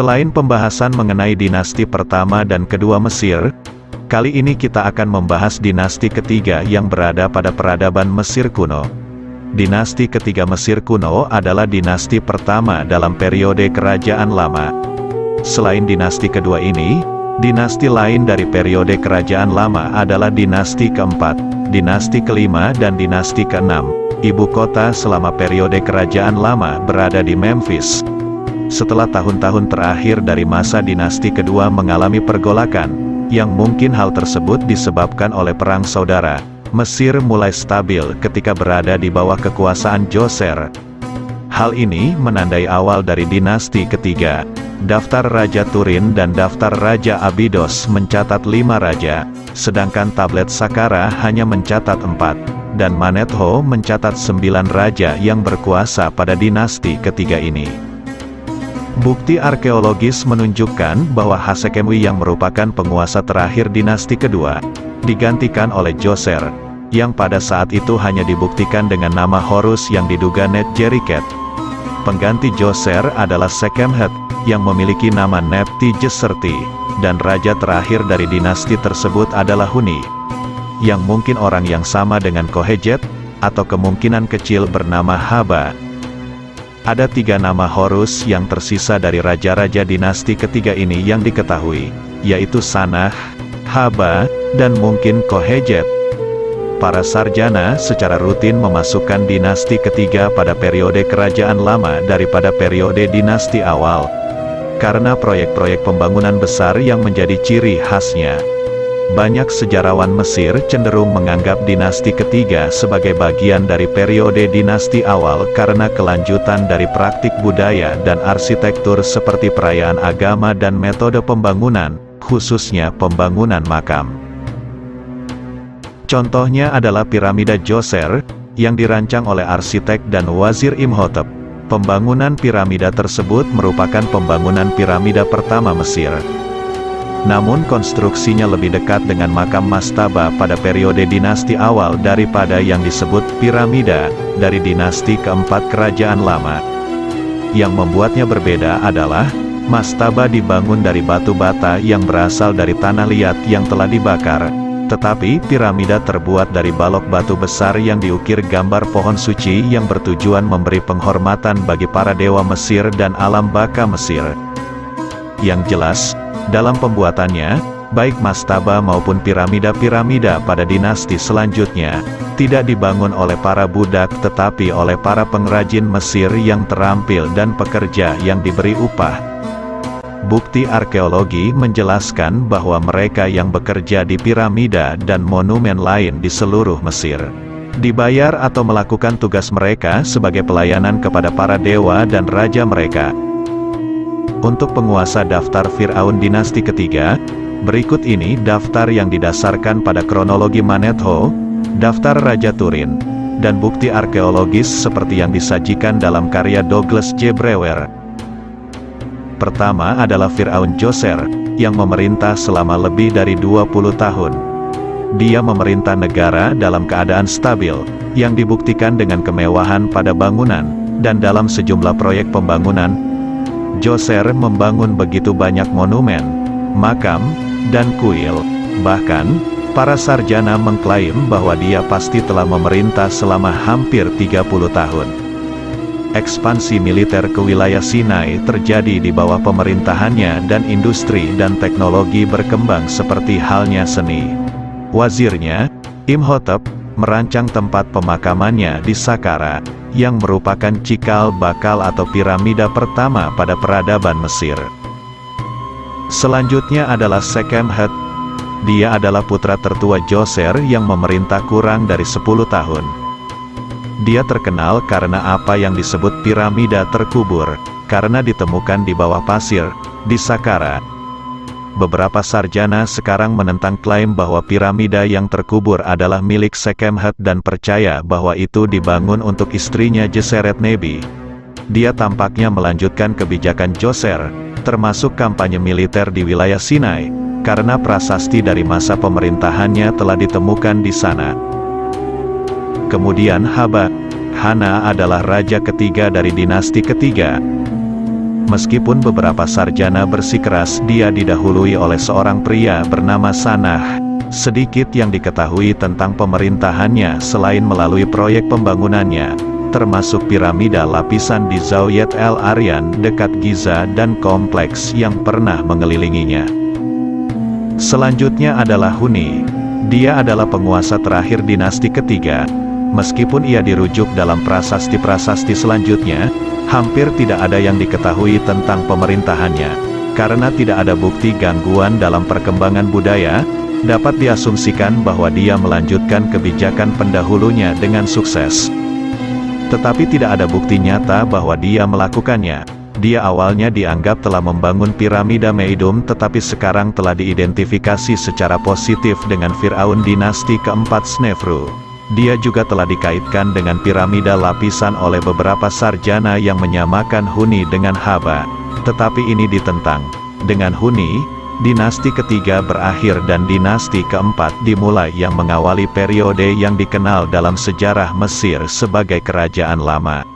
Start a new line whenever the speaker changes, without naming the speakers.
Selain pembahasan mengenai dinasti pertama dan kedua Mesir, kali ini kita akan membahas dinasti ketiga yang berada pada peradaban Mesir kuno. Dinasti ketiga Mesir kuno adalah dinasti pertama dalam periode Kerajaan Lama. Selain dinasti kedua ini, dinasti lain dari periode Kerajaan Lama adalah dinasti keempat, dinasti kelima dan dinasti keenam. Ibu kota selama periode Kerajaan Lama berada di Memphis. Setelah tahun-tahun terakhir dari masa dinasti kedua mengalami pergolakan, yang mungkin hal tersebut disebabkan oleh perang saudara, Mesir mulai stabil ketika berada di bawah kekuasaan Djoser. Hal ini menandai awal dari dinasti ketiga. Daftar Raja Turin dan Daftar Raja Abydos mencatat 5 raja, sedangkan tablet Saqqara hanya mencatat 4, dan Manetho mencatat 9 raja yang berkuasa pada dinasti ketiga ini. Bukti arkeologis menunjukkan bahwa Hasekemwi yang merupakan penguasa terakhir dinasti kedua, digantikan oleh Djoser, yang pada saat itu hanya dibuktikan dengan nama Horus yang diduga Netjeriket. Pengganti Djoser adalah Sekemhet, yang memiliki nama Nepti-Jeserti, dan raja terakhir dari dinasti tersebut adalah Huni, yang mungkin orang yang sama dengan Kohejet, atau kemungkinan kecil bernama Haba. Ada 3 nama Horus yang tersisa dari raja-raja dinasti ketiga ini yang diketahui, yaitu Sanah, Haba, dan mungkin Kohejet. Para sarjana secara rutin memasukkan dinasti ketiga pada periode Kerajaan Lama daripada periode dinasti awal, karena proyek-proyek pembangunan besar yang menjadi ciri khasnya. Banyak sejarawan Mesir cenderung menganggap dinasti ketiga sebagai bagian dari periode dinasti awal karena kelanjutan dari praktik budaya dan arsitektur seperti perayaan agama dan metode pembangunan, khususnya pembangunan makam. Contohnya adalah piramida Djoser, yang dirancang oleh arsitek dan wazir Imhotep. Pembangunan piramida tersebut merupakan pembangunan piramida pertama Mesir. Namun konstruksinya lebih dekat dengan makam mastaba pada periode dinasti awal daripada yang disebut piramida dari dinasti keempat Kerajaan Lama. Yang membuatnya berbeda adalah, mastaba dibangun dari batu bata yang berasal dari tanah liat yang telah dibakar, tetapi piramida terbuat dari balok batu besar yang diukir gambar pohon suci yang bertujuan memberi penghormatan bagi para dewa Mesir dan alam baka Mesir. Yang jelas, dalam pembuatannya, baik mastaba maupun piramida-piramida pada dinasti selanjutnya, tidak dibangun oleh para budak tetapi oleh para pengrajin Mesir yang terampil dan pekerja yang diberi upah. Bukti arkeologi menjelaskan bahwa mereka yang bekerja di piramida dan monumen lain di seluruh Mesir, dibayar atau melakukan tugas mereka sebagai pelayanan kepada para dewa dan raja mereka. Untuk penguasa daftar Fir'aun dinasti ketiga, berikut ini daftar yang didasarkan pada kronologi Manetho, daftar Raja Turin, dan bukti arkeologis seperti yang disajikan dalam karya Douglas J. Brewer. Pertama adalah Fir'aun Djoser, yang memerintah selama lebih dari 20 tahun. Dia memerintah negara dalam keadaan stabil, yang dibuktikan dengan kemewahan pada bangunan, dan dalam sejumlah proyek pembangunan. Djoser membangun begitu banyak monumen, makam, dan kuil. Bahkan, para sarjana mengklaim bahwa dia pasti telah memerintah selama hampir 30 tahun. Ekspansi militer ke wilayah Sinai terjadi di bawah pemerintahannya dan industri dan teknologi berkembang seperti halnya seni. Wazirnya, Imhotep, merancang tempat pemakamannya di Saqqara, yang merupakan cikal bakal atau piramida pertama pada peradaban Mesir. Selanjutnya adalah Sekemhet. Dia adalah putra tertua Djoser yang memerintah kurang dari 10 tahun. Dia terkenal karena apa yang disebut piramida terkubur, karena ditemukan di bawah pasir, di Saqqara. Beberapa sarjana sekarang menentang klaim bahwa piramida yang terkubur adalah milik Sekemhet dan percaya bahwa itu dibangun untuk istrinya Geseret Nebi. Dia tampaknya melanjutkan kebijakan Djoser, termasuk kampanye militer di wilayah Sinai, karena prasasti dari masa pemerintahannya telah ditemukan di sana. Kemudian Haba, Hana adalah raja ketiga dari dinasti ketiga. Meskipun beberapa sarjana bersikeras dia didahului oleh seorang pria bernama Sanah, sedikit yang diketahui tentang pemerintahannya selain melalui proyek pembangunannya, termasuk piramida lapisan di Zawiat El Aryan dekat Giza dan kompleks yang pernah mengelilinginya. Selanjutnya adalah Huni. Dia adalah penguasa terakhir dinasti ketiga. Meskipun ia dirujuk dalam prasasti-prasasti selanjutnya, hampir tidak ada yang diketahui tentang pemerintahannya. Karena tidak ada bukti gangguan dalam perkembangan budaya, dapat diasumsikan bahwa dia melanjutkan kebijakan pendahulunya dengan sukses. Tetapi tidak ada bukti nyata bahwa dia melakukannya. Dia awalnya dianggap telah membangun piramida Meidum, tetapi sekarang telah diidentifikasi secara positif dengan Firaun dinasti keempat Snefru. Dia juga telah dikaitkan dengan piramida lapisan oleh beberapa sarjana yang menyamakan Huni dengan Haba. Tetapi ini ditentang. Dengan Huni, dinasti ketiga berakhir dan dinasti keempat dimulai yang mengawali periode yang dikenal dalam sejarah Mesir sebagai Kerajaan Lama.